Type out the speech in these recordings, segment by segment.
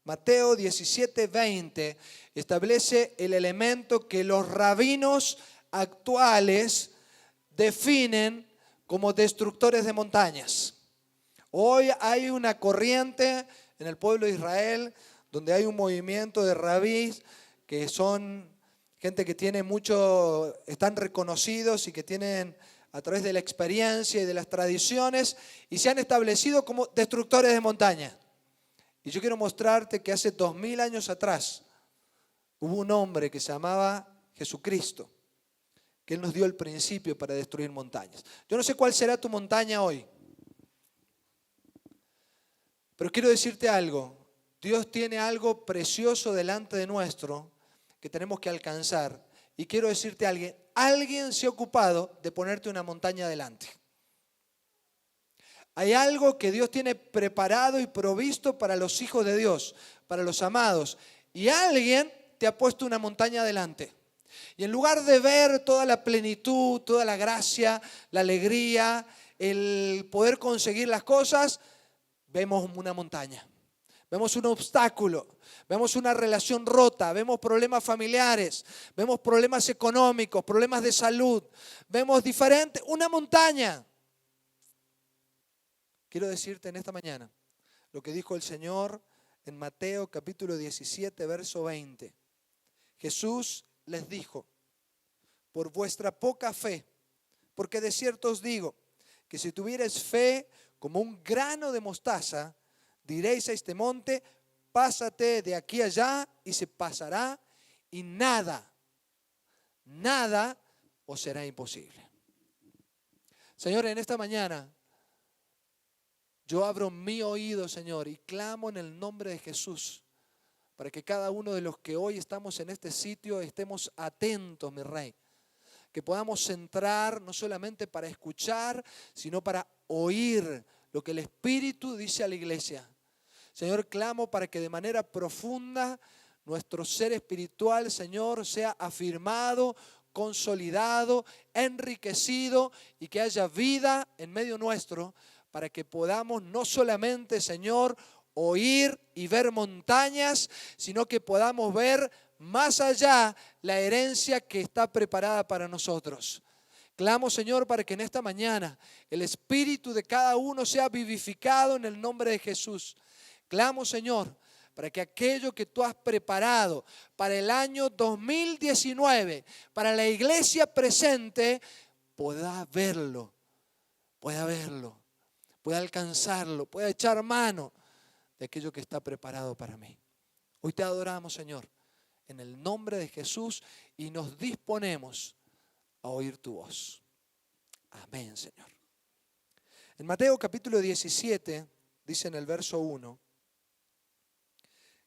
Mateo 17:20 establece el elemento que los rabinos actuales definen como destructores de montañas. Hoy hay una corriente en el pueblo de Israel donde hay un movimiento de rabís que son gente que tiene mucho, están reconocidos y que tienen a través de la experiencia y de las tradiciones y se han establecido como destructores de montaña. Y yo quiero mostrarte que hace 2000 años atrás hubo un hombre que se llamaba Jesucristo, que Él nos dio el principio para destruir montañas. Yo no sé cuál será tu montaña hoy, pero quiero decirte algo. Dios tiene algo precioso delante de nuestro que tenemos que alcanzar. Y quiero decirte a alguien se ha ocupado de ponerte una montaña delante. Hay algo que Dios tiene preparado y provisto para los hijos de Dios, para los amados. Y alguien te ha puesto una montaña delante. Y en lugar de ver toda la plenitud, toda la gracia, la alegría, el poder conseguir las cosas, vemos una montaña. Vemos un obstáculo, vemos una relación rota, vemos problemas familiares, vemos problemas económicos, problemas de salud, vemos diferente, una montaña. Quiero decirte en esta mañana lo que dijo el Señor en Mateo capítulo 17, verso 20. Jesús les dijo: por vuestra poca fe, porque de cierto os digo que si tuvierais fe como un grano de mostaza, diréis a este monte: pásate de aquí allá, y se pasará, y nada os será imposible. Señor, en esta mañana yo abro mi oído, Señor, y clamo en el nombre de Jesús para que cada uno de los que hoy estamos en este sitio estemos atentos, mi Rey. Que podamos entrar no solamente para escuchar, sino para oír lo que el Espíritu dice a la iglesia. Señor, clamo para que de manera profunda nuestro ser espiritual, Señor, sea afirmado, consolidado, enriquecido y que haya vida en medio nuestro para que podamos no solamente, Señor, oír y ver montañas, sino que podamos ver más allá la herencia que está preparada para nosotros. Clamo, Señor, para que en esta mañana el espíritu de cada uno sea vivificado en el nombre de Jesús. Clamo, Señor, para que aquello que tú has preparado para el año 2019, para la iglesia presente, pueda verlo, pueda alcanzarlo, pueda echar mano de aquello que está preparado para mí. Hoy te adoramos, Señor, en el nombre de Jesús y nos disponemos a oír tu voz. Amén, Señor. En Mateo capítulo 17, dice en el verso 1,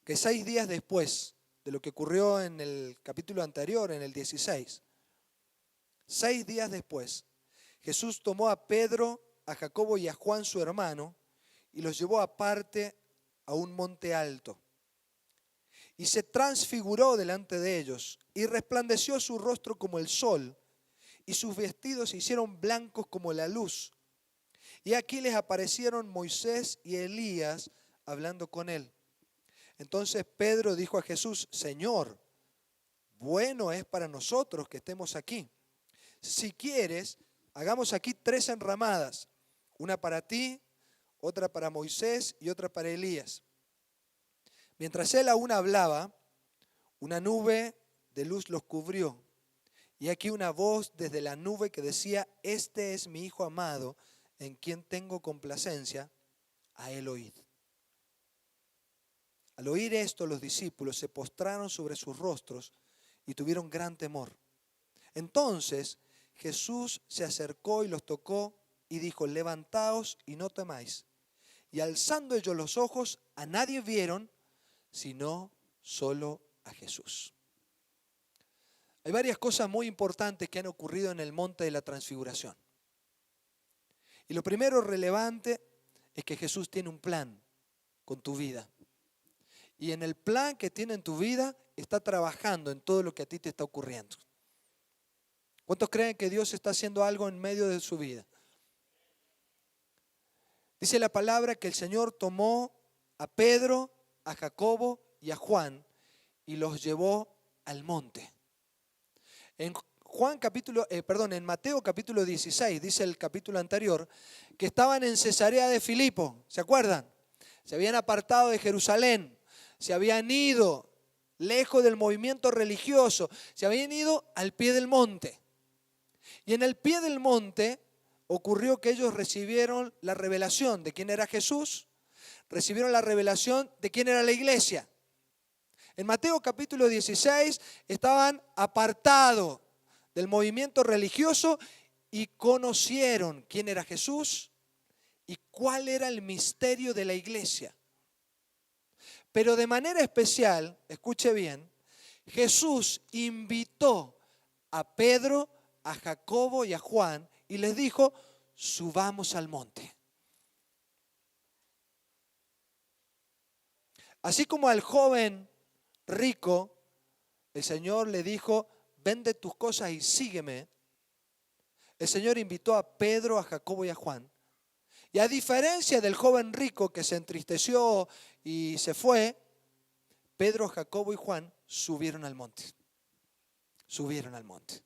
que 6 días después de lo que ocurrió en el capítulo anterior, en el 16, 6 días después, Jesús tomó a Pedro, a Jacobo y a Juan su hermano y los llevó aparte a un monte alto. Y se transfiguró delante de ellos y resplandeció su rostro como el sol y sus vestidos se hicieron blancos como la luz. Y aquí les aparecieron Moisés y Elías hablando con él. Entonces Pedro dijo a Jesús: Señor, bueno es para nosotros que estemos aquí. Si quieres, hagamos aquí 3 enramadas, una para ti, otra para Moisés y otra para Elías. Mientras él aún hablaba, una nube de luz los cubrió. Y aquí una voz desde la nube que decía: este es mi Hijo amado, en quien tengo complacencia, a él oíd. Al oír esto, los discípulos se postraron sobre sus rostros y tuvieron gran temor. Entonces Jesús se acercó y los tocó y dijo: levantaos y no temáis. Y alzando ellos los ojos, a nadie vieron, sino solo a Jesús. Hay varias cosas muy importantes que han ocurrido en el monte de la transfiguración. Y lo primero relevante es que Jesús tiene un plan con tu vida. Y en el plan que tiene en tu vida está trabajando en todo lo que a ti te está ocurriendo. ¿Cuántos creen que Dios está haciendo algo en medio de su vida? Dice la palabra que el Señor tomó a Pedro a Jacobo y a Juan y los llevó al monte. En en Mateo capítulo 16, dice el capítulo anterior, que estaban en Cesarea de Filipo, ¿se acuerdan? Se habían apartado de Jerusalén, se habían ido lejos del movimiento religioso, se habían ido al pie del monte. Y en el pie del monte ocurrió que ellos recibieron la revelación de quién era Jesús, recibieron la revelación de quién era la iglesia. En Mateo capítulo 16 estaban apartados del movimiento religioso y conocieron quién era Jesús y cuál era el misterio de la iglesia. Pero de manera especial, escuche bien, Jesús invitó a Pedro, a Jacobo y a Juan y les dijo, subamos al monte. Así como al joven rico, el Señor le dijo, vende tus cosas y sígueme. El Señor invitó a Pedro, a Jacobo y a Juan. Y a diferencia del joven rico que se entristeció y se fue, Pedro, Jacobo y Juan subieron al monte. Subieron al monte.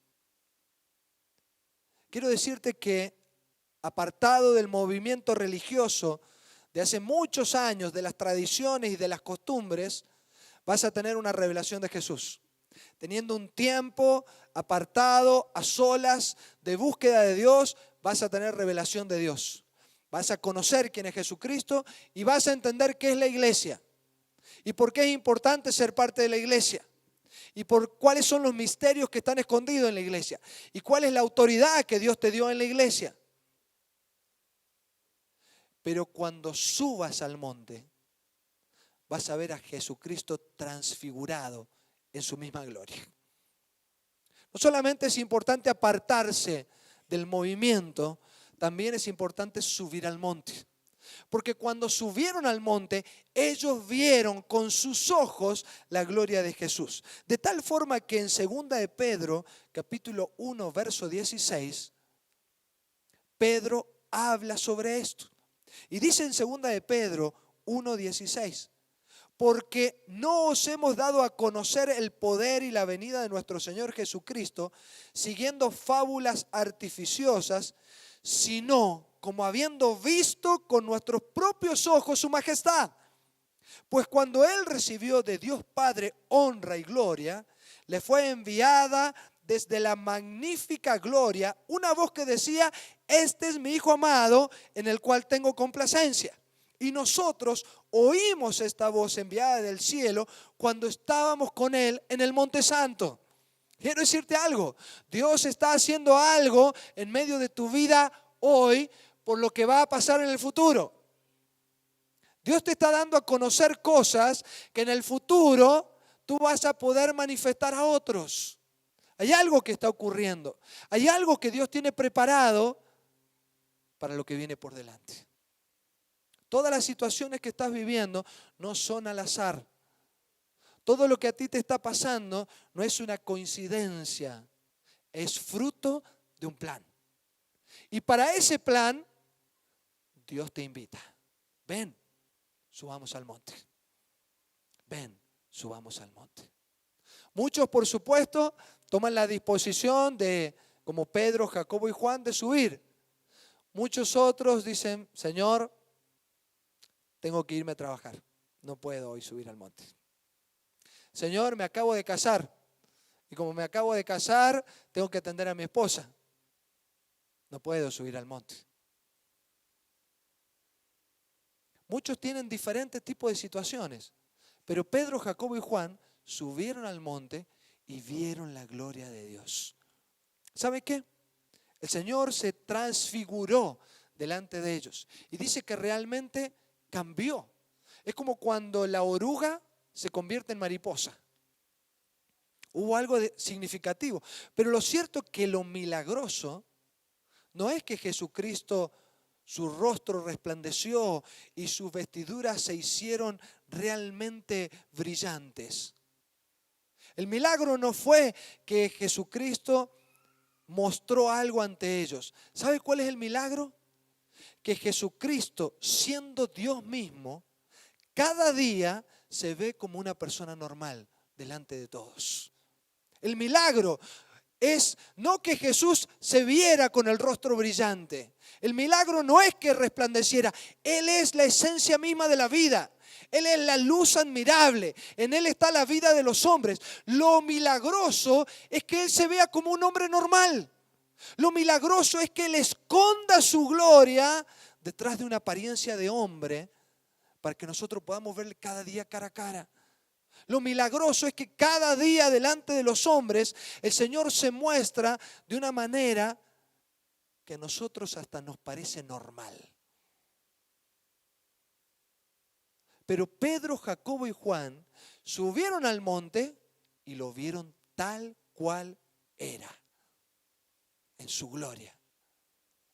Quiero decirte que, apartado del movimiento religioso de hace muchos años, de las tradiciones y de las costumbres, vas a tener una revelación de Jesús. Teniendo un tiempo apartado, a solas, de búsqueda de Dios, vas a tener revelación de Dios. Vas a conocer quién es Jesucristo y vas a entender qué es la iglesia. Y por qué es importante ser parte de la iglesia. Y por cuáles son los misterios que están escondidos en la iglesia. Y cuál es la autoridad que Dios te dio en la iglesia. Pero cuando subas al monte, vas a ver a Jesucristo transfigurado en su misma gloria. No solamente es importante apartarse del movimiento, también es importante subir al monte. Porque cuando subieron al monte, ellos vieron con sus ojos la gloria de Jesús. De tal forma que en 2 de Pedro, capítulo 1, verso 16, Pedro habla sobre esto. Y dice en 2 de Pedro 1, 16, porque no os hemos dado a conocer el poder y la venida de nuestro Señor Jesucristo, siguiendo fábulas artificiosas, sino como habiendo visto con nuestros propios ojos su majestad. Pues cuando Él recibió de Dios Padre honra y gloria, le fue enviada desde la magnífica gloria una voz que decía, este es mi Hijo amado, en el cual tengo complacencia. Y nosotros oímos esta voz enviada del cielo cuando estábamos con Él en el Monte Santo. Quiero decirte algo, Dios está haciendo algo en medio de tu vida hoy por lo que va a pasar en el futuro. Dios te está dando a conocer cosas que en el futuro tú vas a poder manifestar a otros. Hay algo que está ocurriendo, hay algo que Dios tiene preparado para lo que viene por delante. Todas las situaciones que estás viviendo no son al azar. Todo lo que a ti te está pasando no es una coincidencia, es fruto de un plan. Y para ese plan, Dios te invita. Ven, subamos al monte. Ven, subamos al monte. Muchos, por supuesto, toman la disposición de, como Pedro, Jacobo y Juan, de subir. Muchos otros dicen, Señor, tengo que irme a trabajar. No puedo hoy subir al monte. Señor, me acabo de casar. Y como me acabo de casar, tengo que atender a mi esposa. No puedo subir al monte. Muchos tienen diferentes tipos de situaciones. Pero Pedro, Jacobo y Juan subieron al monte y vieron la gloria de Dios. ¿Sabe qué? El Señor se transfiguró delante de ellos. Y dice que realmente cambió. Es como cuando la oruga se convierte en mariposa. Hubo algo significativo. Pero lo cierto es que lo milagroso no es que Jesucristo, su rostro resplandeció y sus vestiduras se hicieron realmente brillantes. El milagro no fue que Jesucristo mostró algo ante ellos. ¿Sabe cuál es el milagro? Que Jesucristo, siendo Dios mismo, cada día se ve como una persona normal delante de todos. El milagro es no que Jesús se viera con el rostro brillante. El milagro no es que resplandeciera. Él es la esencia misma de la vida. Él es la luz admirable. En Él está la vida de los hombres. Lo milagroso es que Él se vea como un hombre normal. Lo milagroso es que Él esconda su gloria detrás de una apariencia de hombre para que nosotros podamos verle cada día cara a cara. Lo milagroso es que cada día delante de los hombres el Señor se muestra de una manera que a nosotros hasta nos parece normal. Pero Pedro, Jacobo y Juan subieron al monte y lo vieron tal cual era, en su gloria,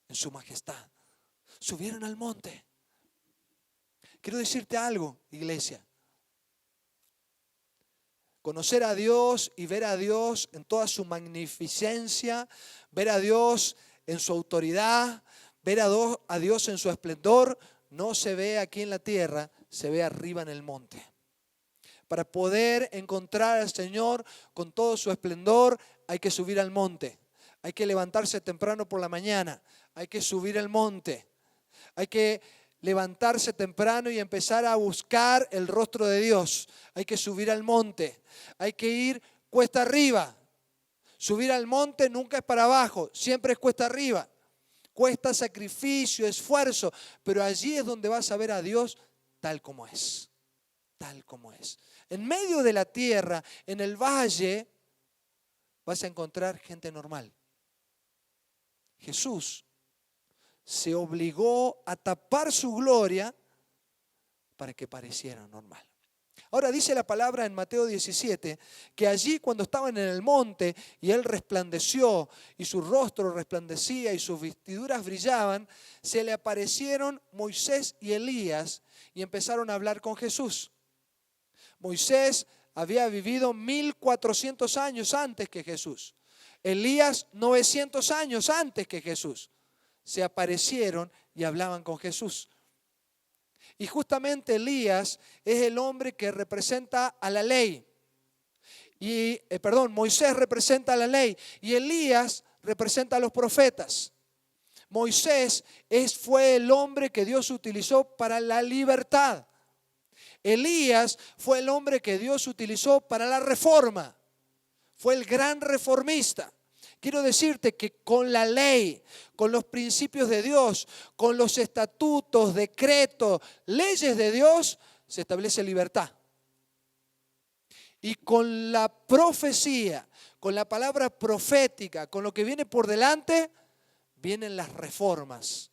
en su majestad. Subieron al monte. Quiero decirte algo, iglesia. Conocer a Dios y ver a Dios en toda su magnificencia, ver a Dios en su autoridad, ver a Dios en su esplendor, no se ve aquí en la tierra, se ve arriba en el monte. Para poder encontrar al Señor con todo su esplendor, hay que subir al monte. Hay que levantarse temprano por la mañana, hay que subir al monte. Hay que levantarse temprano y empezar a buscar el rostro de Dios. Hay que subir al monte. Hay que ir cuesta arriba. Subir al monte nunca es para abajo, siempre es cuesta arriba. Cuesta sacrificio, esfuerzo, pero allí es donde vas a ver a Dios tal como es. Tal como es. En medio de la tierra, en el valle, vas a encontrar gente normal. Jesús se obligó a tapar su gloria para que pareciera normal. Ahora dice la palabra en Mateo 17 que allí cuando estaban en el monte y Él resplandeció y su rostro resplandecía y sus vestiduras brillaban, se le aparecieron Moisés y Elías y empezaron a hablar con Jesús. Moisés había vivido 1400 años antes que Jesús. Elías 900 años antes que Jesús. Se aparecieron y hablaban con Jesús. Y justamente Elías es el hombre que representa a la ley. Moisés representa a la ley y Elías representa a los profetas. Moisés fue el hombre que Dios utilizó para la libertad. Elías fue el hombre que Dios utilizó para la reforma. Fue el gran reformista. Quiero decirte que con la ley, con los principios de Dios, con los estatutos, decretos, leyes de Dios, se establece libertad. Y con la profecía, con la palabra profética, con lo que viene por delante, vienen las reformas,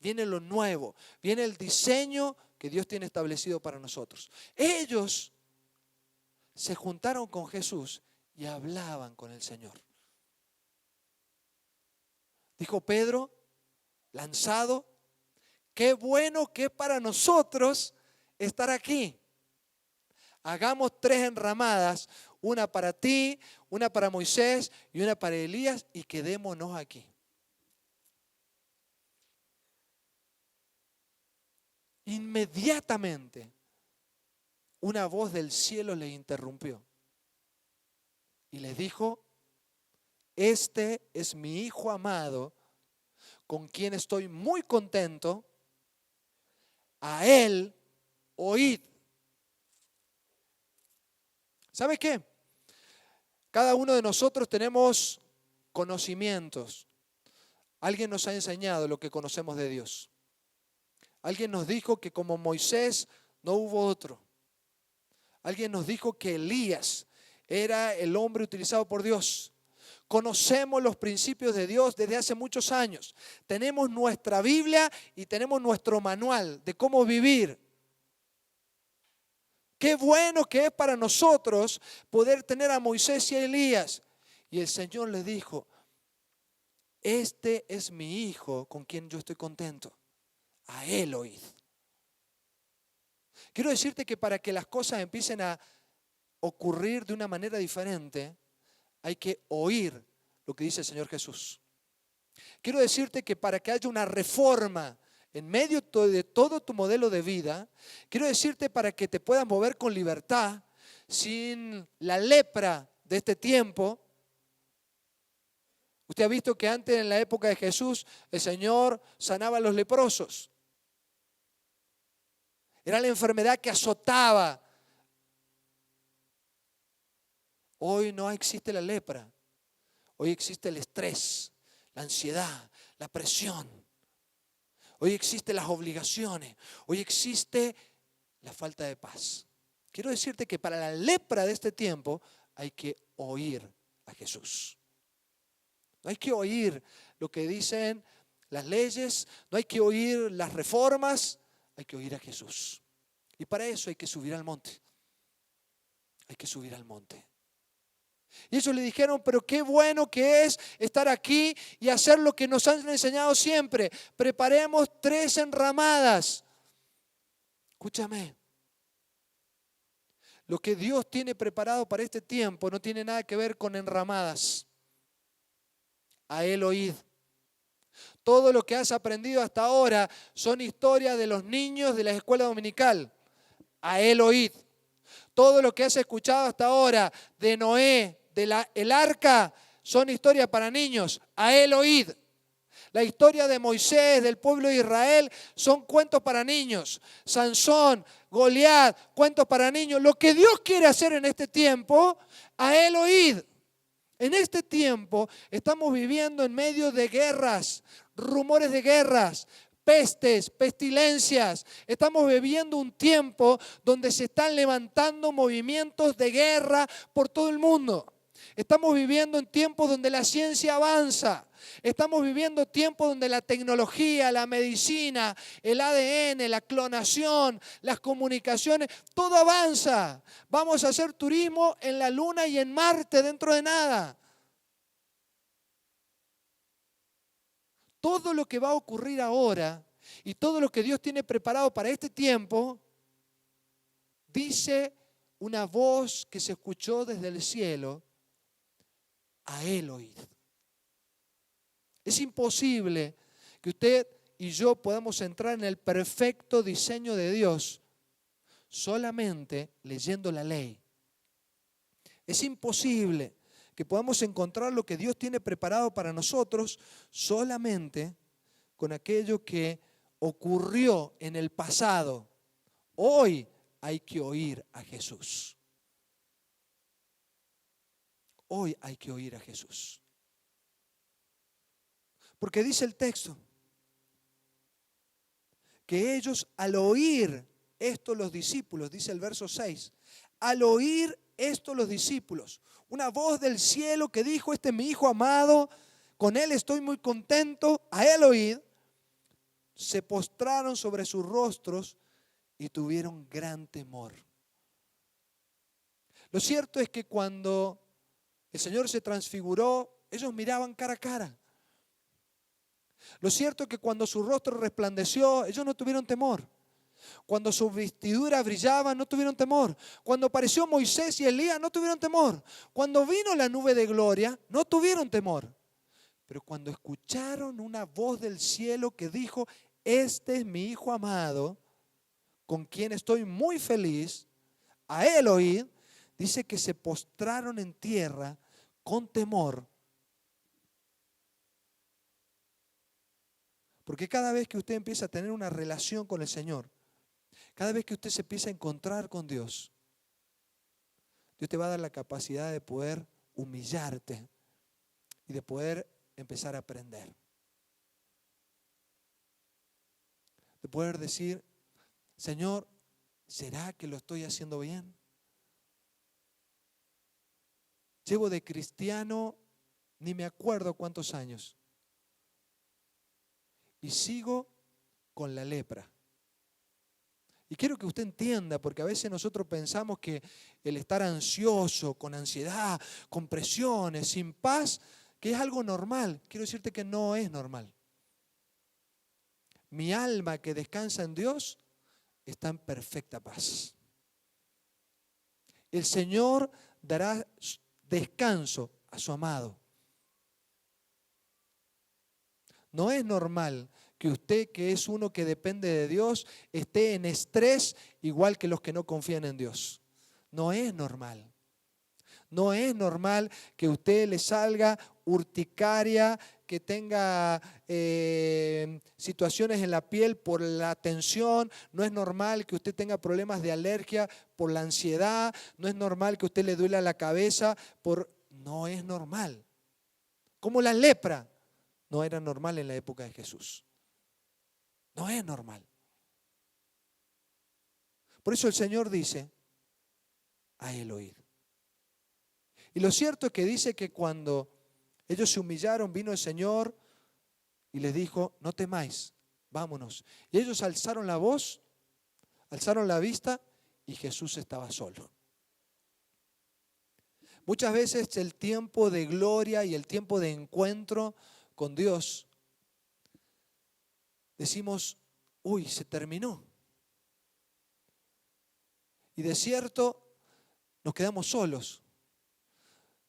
viene lo nuevo, viene el diseño que Dios tiene establecido para nosotros. Ellos se juntaron con Jesús y hablaban con el Señor. Dijo Pedro, lanzado, qué bueno que es para nosotros estar aquí. Hagamos 3 enramadas, una para ti, una para Moisés y una para Elías y quedémonos aquí. Inmediatamente una voz del cielo le interrumpió y les dijo: este es mi Hijo amado, con quien estoy muy contento. A Él oíd. ¿Sabe qué? Cada uno de nosotros tenemos conocimientos. Alguien nos ha enseñado lo que conocemos de Dios. Alguien nos dijo que como Moisés no hubo otro. Alguien nos dijo que Elías era el hombre utilizado por Dios. Conocemos los principios de Dios desde hace muchos años. Tenemos nuestra Biblia y tenemos nuestro manual de cómo vivir. Qué bueno que es para nosotros poder tener a Moisés y a Elías. Y el Señor les dijo: este es mi Hijo con quien yo estoy contento. A Él oíd. Quiero decirte que para que las cosas empiecen a ocurrir de una manera diferente, hay que oír lo que dice el Señor Jesús. Quiero decirte que para que haya una reforma en medio de todo tu modelo de vida, quiero decirte para que te puedas mover con libertad, sin la lepra de este tiempo. Usted ha visto que antes, en la época de Jesús, el Señor sanaba a los leprosos. Era la enfermedad que azotaba. Hoy no existe la lepra. Hoy existe el estrés, la ansiedad, la presión. Hoy existen las obligaciones. Hoy existe la falta de paz. Quiero decirte que para la lepra de este tiempo hay que oír a Jesús. No hay que oír lo que dicen las leyes, no hay que oír las reformas, hay que oír a Jesús. Y para eso hay que subir al monte. Hay que subir al monte. Y ellos le dijeron, pero qué bueno que es estar aquí y hacer lo que nos han enseñado siempre. Preparemos 3 enramadas. Escúchame. Lo que Dios tiene preparado para este tiempo no tiene nada que ver con enramadas. A Él oíd. Todo lo que has aprendido hasta ahora son historias de los niños de la escuela dominical. A Él oíd. Todo lo que has escuchado hasta ahora de Noé, el arca, son historias para niños. A Él oíd. La historia de Moisés, del pueblo de Israel, son cuentos para niños. Sansón, Goliat, cuentos para niños. Lo que Dios quiere hacer en este tiempo, a Él oíd. En este tiempo estamos viviendo en medio de guerras, rumores de guerras, pestes, pestilencias. Estamos viviendo un tiempo donde se están levantando movimientos de guerra por todo el mundo. Estamos viviendo en tiempos donde la ciencia avanza. Estamos viviendo tiempos donde la tecnología, la medicina, el ADN, la clonación, las comunicaciones, todo avanza. Vamos a hacer turismo en la Luna y en Marte dentro de nada. Todo lo que va a ocurrir ahora y todo lo que Dios tiene preparado para este tiempo, dice una voz que se escuchó desde el cielo, a Él oíd. Es imposible que usted y yo podamos entrar en el perfecto diseño de Dios solamente leyendo la ley. Es imposible que podamos encontrar lo que Dios tiene preparado para nosotros solamente con aquello que ocurrió en el pasado. Hoy hay que oír a Jesús. Hoy hay que oír a Jesús. Porque dice el texto que ellos al oír esto los discípulos, dice el verso 6, al oír esto los discípulos, una voz del cielo que dijo, este es mi hijo amado, con él estoy muy contento, a él oíd, se postraron sobre sus rostros y tuvieron gran temor. Lo cierto es que cuando el Señor se transfiguró, ellos miraban cara a cara. Lo cierto es que cuando su rostro resplandeció, ellos no tuvieron temor. Cuando su vestidura brillaba, no tuvieron temor. Cuando apareció Moisés y Elías, no tuvieron temor. Cuando vino la nube de gloria, no tuvieron temor. Pero cuando escucharon una voz del cielo que dijo, este es mi hijo amado, con quien estoy muy feliz, a él oíd, dice que se postraron en tierra con temor. Porque cada vez que usted empieza a tener una relación con el Señor, cada vez que usted se empieza a encontrar con Dios, Dios te va a dar la capacidad de poder humillarte y de poder empezar a aprender. De poder decir, Señor, ¿será que lo estoy haciendo bien? Llevo de cristiano ni me acuerdo cuántos años y sigo con la lepra. Y quiero que usted entienda, porque a veces nosotros pensamos que el estar ansioso, con ansiedad, con presiones, sin paz, que es algo normal. Quiero decirte que no es normal. Mi alma que descansa en Dios está en perfecta paz. El Señor dará descanso a su amado. No es normal que usted, que es uno que depende de Dios, esté en estrés igual que los que no confían en Dios. No es normal. No es normal que a usted le salga urticaria, que tenga situaciones en la piel por la tensión. No es normal que usted tenga problemas de alergia por la ansiedad. No es normal que a usted le duela la cabeza. No es normal. Como la lepra. No era normal en la época de Jesús. No es normal. Por eso el Señor dice, a él oíd. Y lo cierto es que dice que cuando ellos se humillaron, vino el Señor y les dijo, no temáis, vámonos. Y ellos alzaron la voz, alzaron la vista y Jesús estaba solo. Muchas veces el tiempo de gloria y el tiempo de encuentro con Dios, decimos, uy, se terminó. Y de cierto, nos quedamos solos.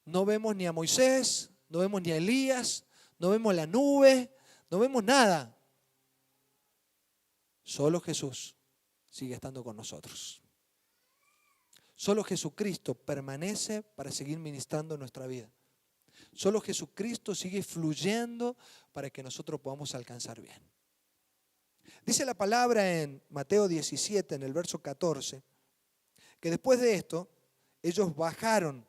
No vemos ni a Moisés, no vemos ni a Elías, no vemos la nube, no vemos nada. Solo Jesús sigue estando con nosotros. Solo Jesucristo permanece para seguir ministrando nuestra vida. Solo Jesucristo sigue fluyendo para que nosotros podamos alcanzar bien. Dice la palabra en Mateo 17, en el verso 14, que después de esto, ellos bajaron.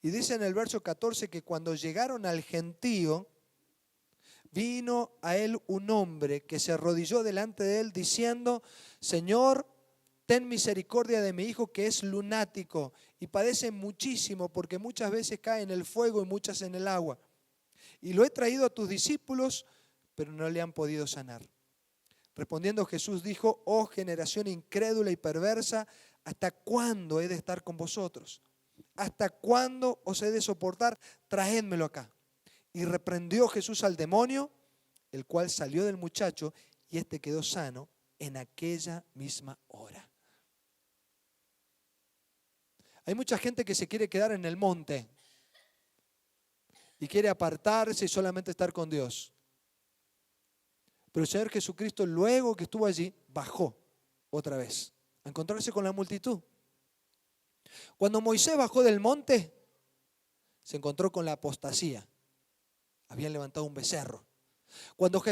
Y dice en el verso 14 que cuando llegaron al gentío, vino a él un hombre que se arrodilló delante de él diciendo, Señor, ten misericordia de mi hijo que es lunático y padece muchísimo porque muchas veces cae en el fuego y muchas en el agua. Y lo he traído a tus discípulos, pero no le han podido sanar. Respondiendo Jesús dijo, oh generación incrédula y perversa, ¿hasta cuándo he de estar con vosotros? ¿Hasta cuándo os he de soportar? Traédmelo acá. Y reprendió Jesús al demonio, el cual salió del muchacho y éste quedó sano en aquella misma hora. Hay mucha gente que se quiere quedar en el monte y quiere apartarse y solamente estar con Dios. Pero el Señor Jesucristo, luego que estuvo allí, bajó otra vez a encontrarse con la multitud. Cuando Moisés bajó del monte, se encontró con la apostasía. Habían levantado un becerro. Cuando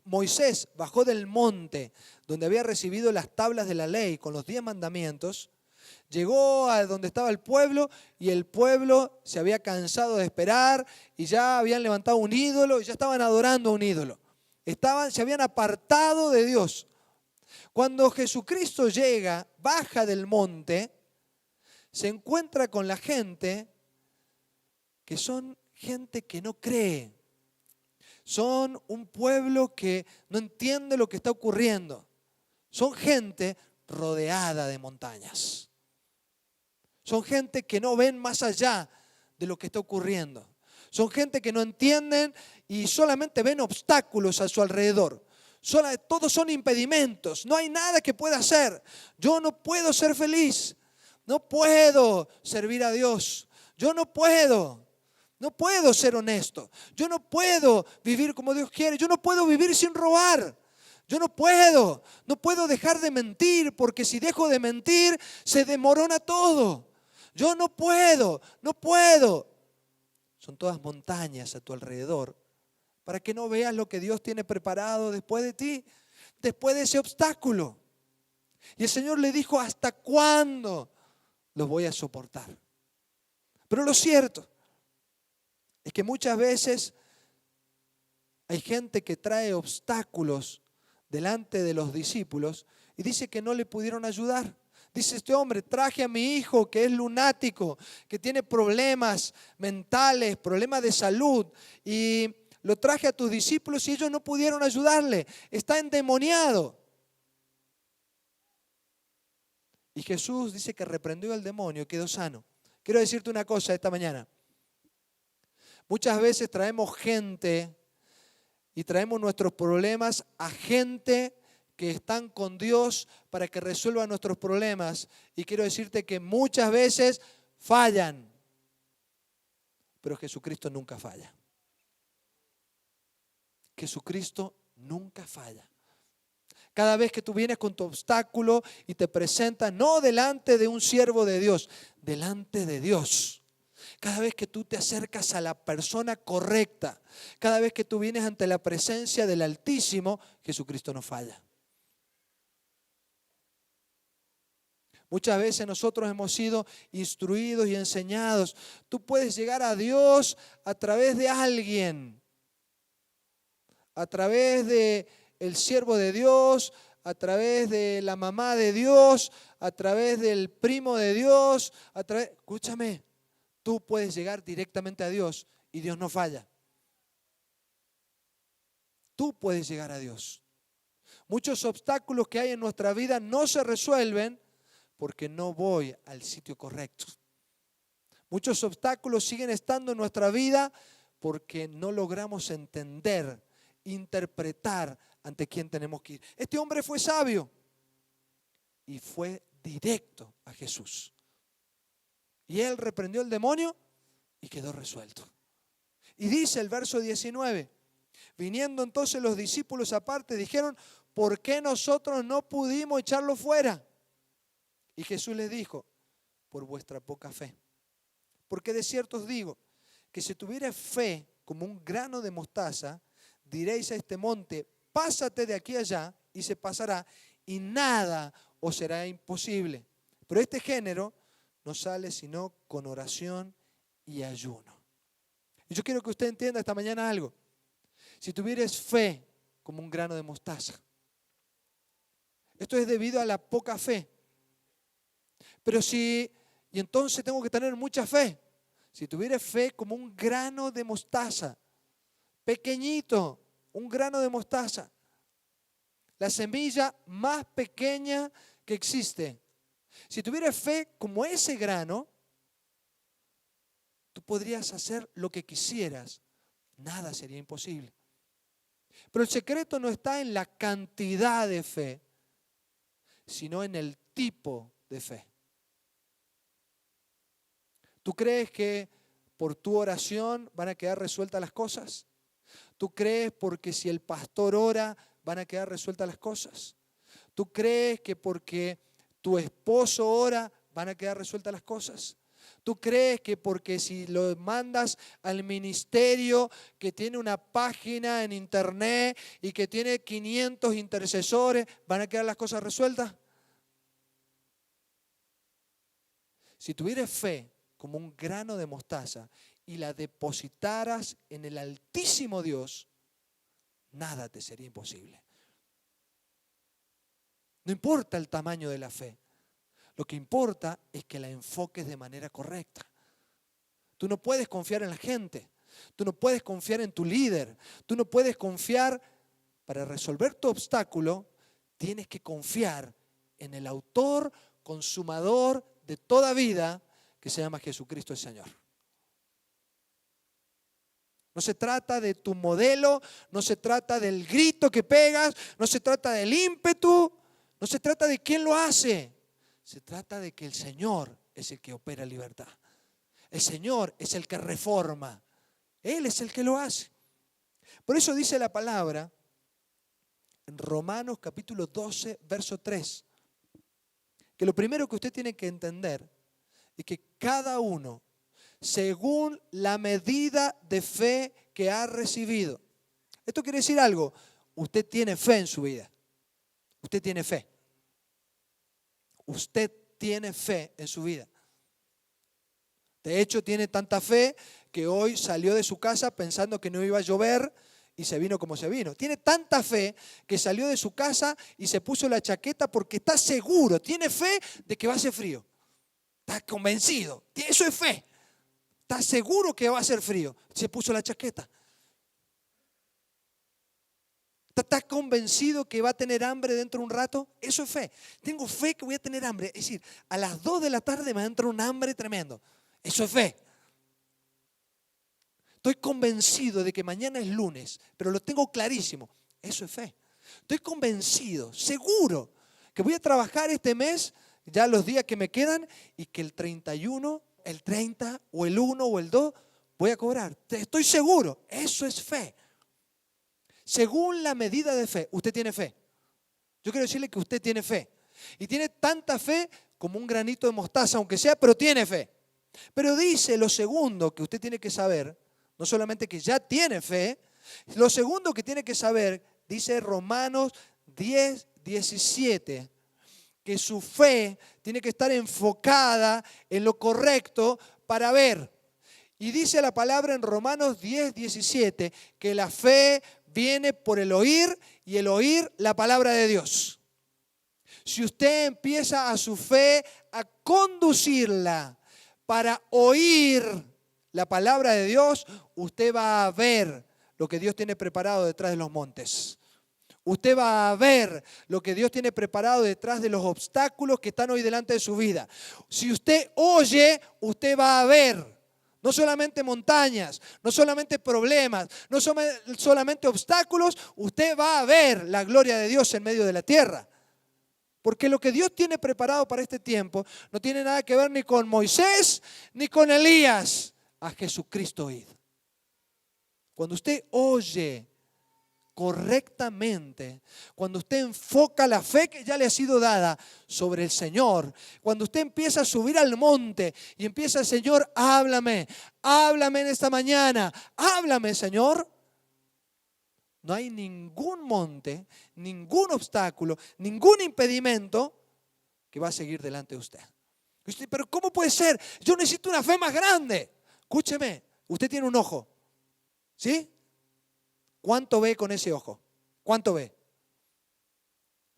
Moisés bajó del monte, donde había recibido las tablas de la ley con los 10 mandamientos, llegó a donde estaba el pueblo y el pueblo se había cansado de esperar y ya habían levantado un ídolo y ya estaban adorando a un ídolo. Se habían apartado de Dios. Cuando Jesucristo llega, baja del monte, se encuentra con la gente que son gente que no cree. Son un pueblo que no entiende lo que está ocurriendo. Son gente rodeada de montañas. Son gente que no ven más allá de lo que está ocurriendo. Son gente que no entienden y solamente ven obstáculos a su alrededor. Todos son impedimentos. No hay nada que pueda hacer. Yo no puedo ser feliz. No puedo servir a Dios. Yo no puedo ser honesto. Yo no puedo vivir como Dios quiere. Yo no puedo vivir sin robar. Yo no puedo dejar de mentir porque si dejo de mentir se desmorona todo. Yo no puedo. Son todas montañas a tu alrededor para que no veas lo que Dios tiene preparado después de ti, después de ese obstáculo. Y el Señor le dijo, ¿hasta cuándo los voy a soportar? Pero lo cierto es que muchas veces hay gente que trae obstáculos delante de los discípulos y dice que no le pudieron ayudar. Dice este hombre, traje a mi hijo que es lunático, que tiene problemas mentales, problemas de salud y lo traje a tus discípulos y ellos no pudieron ayudarle. Está endemoniado. Y Jesús dice que reprendió al demonio y quedó sano. Quiero decirte una cosa esta mañana. Muchas veces traemos gente y traemos nuestros problemas a gente que están con Dios para que resuelva nuestros problemas. Y quiero decirte que muchas veces fallan, pero Jesucristo nunca falla. Jesucristo nunca falla. Cada vez que tú vienes con tu obstáculo y te presentas, no delante de un siervo de Dios, delante de Dios. Cada vez que tú te acercas a la persona correcta, cada vez que tú vienes ante la presencia del Altísimo, Jesucristo no falla. Muchas veces nosotros hemos sido instruidos y enseñados. Tú puedes llegar a Dios a través de alguien, a través de el siervo de Dios, a través de la mamá de Dios, a través del primo de Dios, escúchame, tú puedes llegar directamente a Dios y Dios no falla. Tú puedes llegar a Dios. Muchos obstáculos que hay en nuestra vida no se resuelven porque no voy al sitio correcto. Muchos obstáculos siguen estando en nuestra vida porque no logramos entender, interpretar ante quién tenemos que ir. Este hombre fue sabio y fue directo a Jesús. Y él reprendió al demonio y quedó resuelto. Y dice el verso 19, viniendo entonces los discípulos aparte, dijeron, ¿por qué nosotros no pudimos echarlo fuera? Y Jesús les dijo, por vuestra poca fe. Porque de cierto os digo, que si tuvierais fe como un grano de mostaza, diréis a este monte, pásate de aquí allá, y se pasará, y nada os será imposible. Pero este género no sale sino con oración y ayuno. Y yo quiero que usted entienda esta mañana algo. Si tuvieras fe como un grano de mostaza, esto es debido a la poca fe. Pero y entonces tengo que tener mucha fe. Si tuvieras fe como un grano de mostaza, pequeñito, un grano de mostaza, la semilla más pequeña que existe. Si tuvieras fe como ese grano, tú podrías hacer lo que quisieras. Nada sería imposible. Pero el secreto no está en la cantidad de fe, sino en el tipo de fe. ¿Tú crees que por tu oración van a quedar resueltas las cosas? ¿Tú crees porque si el pastor ora van a quedar resueltas las cosas? ¿Tú crees que porque tu esposo ora van a quedar resueltas las cosas? ¿Tú crees que porque si lo mandas al ministerio que tiene una página en internet y que tiene 500 intercesores van a quedar las cosas resueltas? Si tuvieras fe como un grano de mostaza y la depositaras en el Altísimo Dios, nada te sería imposible. No importa el tamaño de la fe. Lo que importa es que la enfoques de manera correcta. Tú no puedes confiar en la gente. Tú no puedes confiar en tu líder. Tú no puedes confiar, para resolver tu obstáculo, tienes que confiar en el autor, consumador de toda vida, que se llama Jesucristo el Señor. No se trata de tu modelo, no se trata del grito que pegas, no se trata del ímpetu, no se trata de quién lo hace. Se trata de que el Señor es el que opera libertad. El Señor es el que reforma. Él es el que lo hace. Por eso dice la palabra en Romanos capítulo 12, verso 3, que lo primero que usted tiene que entender es que cada uno, según la medida de fe que ha recibido. Esto quiere decir algo. Usted tiene fe en su vida. Usted tiene fe. Usted tiene fe en su vida. De hecho, tiene tanta fe que hoy salió de su casa pensando que no iba a llover y se vino como se vino. Tiene tanta fe que salió de su casa y se puso la chaqueta porque está seguro, tiene fe de que va a hacer frío. Está convencido. Eso es fe. Está seguro que va a hacer frío. Se puso la chaqueta. ¿Está convencido que va a tener hambre dentro de un rato? Eso es fe. Tengo fe que voy a tener hambre. Es decir, a las 2 de la tarde me va a entrar un hambre tremendo. Eso es fe. Estoy convencido de que mañana es lunes, pero lo tengo clarísimo. Eso es fe. Estoy convencido, seguro, que voy a trabajar este mes, ya los días que me quedan, y que el 31, el 30, o el 1 o el 2, voy a cobrar. Estoy seguro. Eso es fe. según la medida de fe. Usted tiene fe. Yo quiero decirle que usted tiene fe. Y tiene tanta fe como un granito de mostaza, aunque sea, pero tiene fe. Pero dice lo segundo que usted tiene que saber, no solamente que ya tiene fe, lo segundo que tiene que saber, dice Romanos 10, 17, que su fe tiene que estar enfocada en lo correcto para ver. Y dice la palabra en Romanos 10, 17, que la fe viene por el oír y el oír la palabra de Dios. Si usted empieza a su fe a conducirla para oír la palabra de Dios, usted va a ver lo que Dios tiene preparado detrás de los montes. Usted va a ver lo que Dios tiene preparado detrás de los obstáculos que están hoy delante de su vida. Si usted oye, usted va a ver no solamente montañas, no solamente problemas, no solamente obstáculos, usted va a ver la gloria de Dios en medio de la tierra. Porque lo que Dios tiene preparado para este tiempo no tiene nada que ver ni con Moisés ni con Elías. A Jesucristo id. Cuando usted oye correctamente, cuando usted enfoca la fe que ya le ha sido dada sobre el Señor, cuando usted empieza a subir al monte y empieza, Señor, háblame en esta mañana, háblame, Señor. No hay ningún monte, ningún obstáculo, ningún impedimento que va a seguir delante de usted. Pero ¿cómo puede ser? Yo necesito una fe más grande. Escúcheme, usted tiene un ojo, ¿sí? ¿Cuánto ve con ese ojo? ¿Cuánto ve?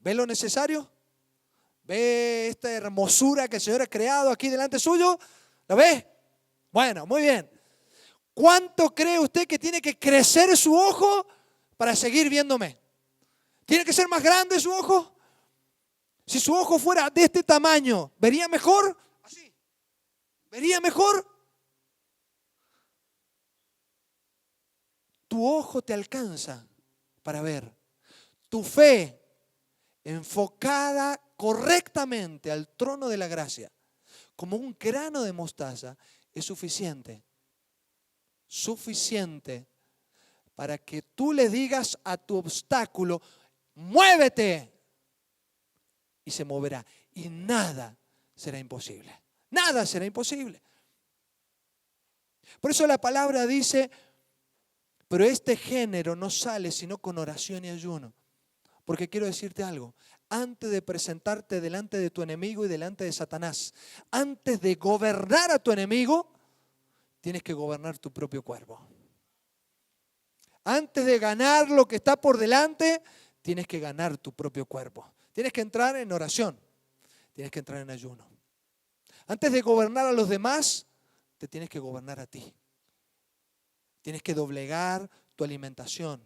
¿Ve lo necesario? ¿Ve esta hermosura que el Señor ha creado aquí delante suyo? ¿La ve? Bueno, muy bien. ¿Cuánto cree usted que tiene que crecer su ojo para seguir viéndome? ¿Tiene que ser más grande su ojo? Si su ojo fuera de este tamaño, ¿vería mejor? Así. ¿Vería mejor? Tu ojo te alcanza para ver. Tu fe enfocada correctamente al trono de la gracia, como un grano de mostaza, es suficiente. Suficiente para que tú le digas a tu obstáculo, muévete, y se moverá. Y nada será imposible. Nada será imposible. Por eso la palabra dice, pero este género no sale sino con oración y ayuno. Porque quiero decirte algo, antes de presentarte delante de tu enemigo y delante de Satanás, antes de gobernar a tu enemigo, tienes que gobernar tu propio cuerpo. Antes de ganar lo que está por delante, tienes que ganar tu propio cuerpo. Tienes que entrar en oración, tienes que entrar en ayuno. Antes de gobernar a los demás, te tienes que gobernar a ti. Tienes que doblegar tu alimentación.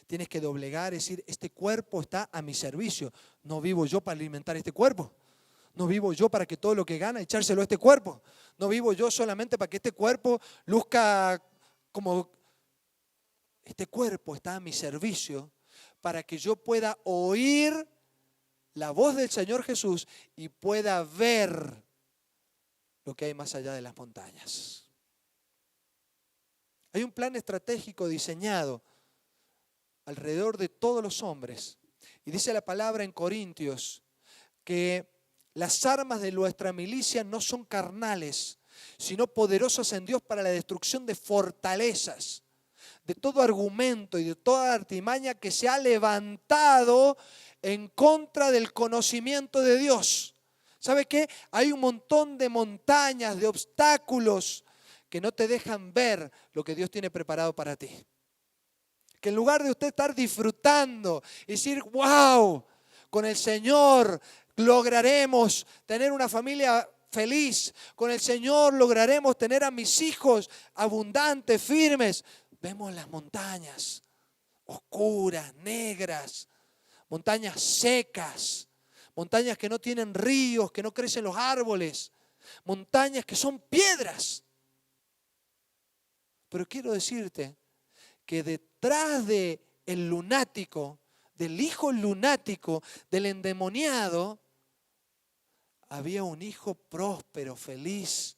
Tienes que doblegar, es decir, este cuerpo está a mi servicio. No vivo yo para alimentar este cuerpo. No vivo yo para que todo lo que gana echárselo a este cuerpo. No vivo yo solamente para que este cuerpo luzca como... Este cuerpo está a mi servicio para que yo pueda oír la voz del Señor Jesús y pueda ver lo que hay más allá de las montañas. Hay un plan estratégico diseñado alrededor de todos los hombres. Y dice la palabra en Corintios que las armas de nuestra milicia no son carnales, sino poderosas en Dios para la destrucción de fortalezas, de todo argumento y de toda artimaña que se ha levantado en contra del conocimiento de Dios. ¿Sabe qué? Hay un montón de montañas, de obstáculos que no te dejan ver lo que Dios tiene preparado para ti. Que en lugar de usted estar disfrutando y decir, wow, con el Señor lograremos tener una familia feliz, con el Señor lograremos tener a mis hijos abundantes, firmes. Vemos las montañas oscuras, negras, montañas secas, montañas que no tienen ríos, que no crecen los árboles, montañas que son piedras. Pero quiero decirte que detrás del lunático, del hijo lunático, del endemoniado, había un hijo próspero, feliz.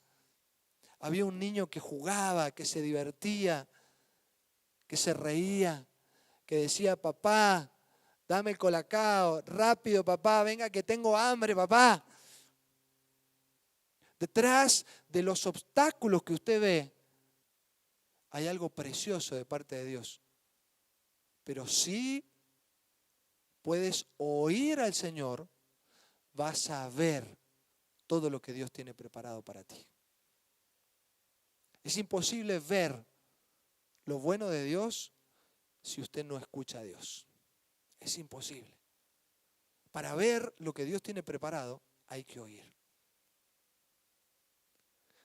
Había un niño que jugaba, que se divertía, que se reía, que decía, papá, dame el colacao, rápido papá, venga que tengo hambre papá. Detrás de los obstáculos que usted ve, hay algo precioso de parte de Dios. Pero si puedes oír al Señor, vas a ver todo lo que Dios tiene preparado para ti. Es imposible ver lo bueno de Dios si usted no escucha a Dios. Es imposible. Para ver lo que Dios tiene preparado, hay que oír.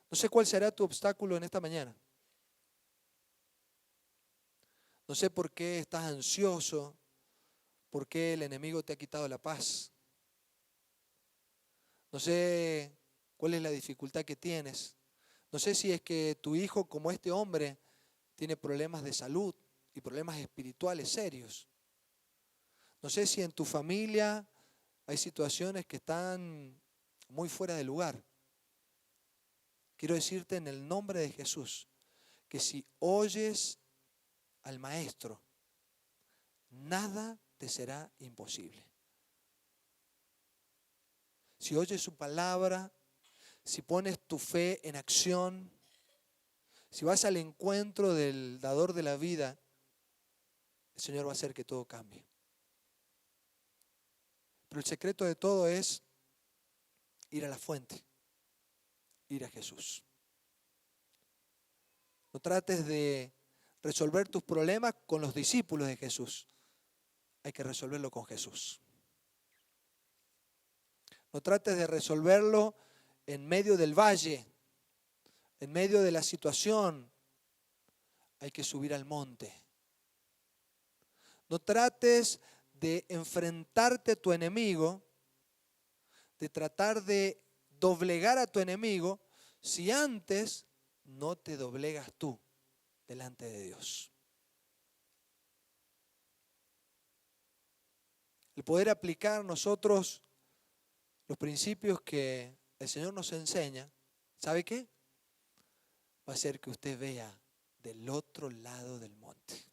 No sé cuál será tu obstáculo en esta mañana. No sé por qué estás ansioso, por qué el enemigo te ha quitado la paz. No sé cuál es la dificultad que tienes. No sé si es que tu hijo, como este hombre, tiene problemas de salud y problemas espirituales serios. No sé si en tu familia hay situaciones que están muy fuera de lugar. Quiero decirte en el nombre de Jesús que si oyes al Maestro, nada te será imposible. Si oyes su palabra, si pones tu fe en acción, si vas al encuentro del dador de la vida, el Señor va a hacer que todo cambie. Pero el secreto de todo es ir a la fuente, ir a Jesús. No trates de resolver tus problemas con los discípulos de Jesús. Hay que resolverlo con Jesús. No trates de resolverlo en medio del valle, en medio de la situación. Hay que subir al monte. No trates de enfrentarte a tu enemigo, de tratar de doblegar a tu enemigo, si antes no te doblegas tú delante de Dios. El poder aplicar nosotros los principios que el Señor nos enseña, ¿sabe qué? Va a hacer que usted vea del otro lado del monte.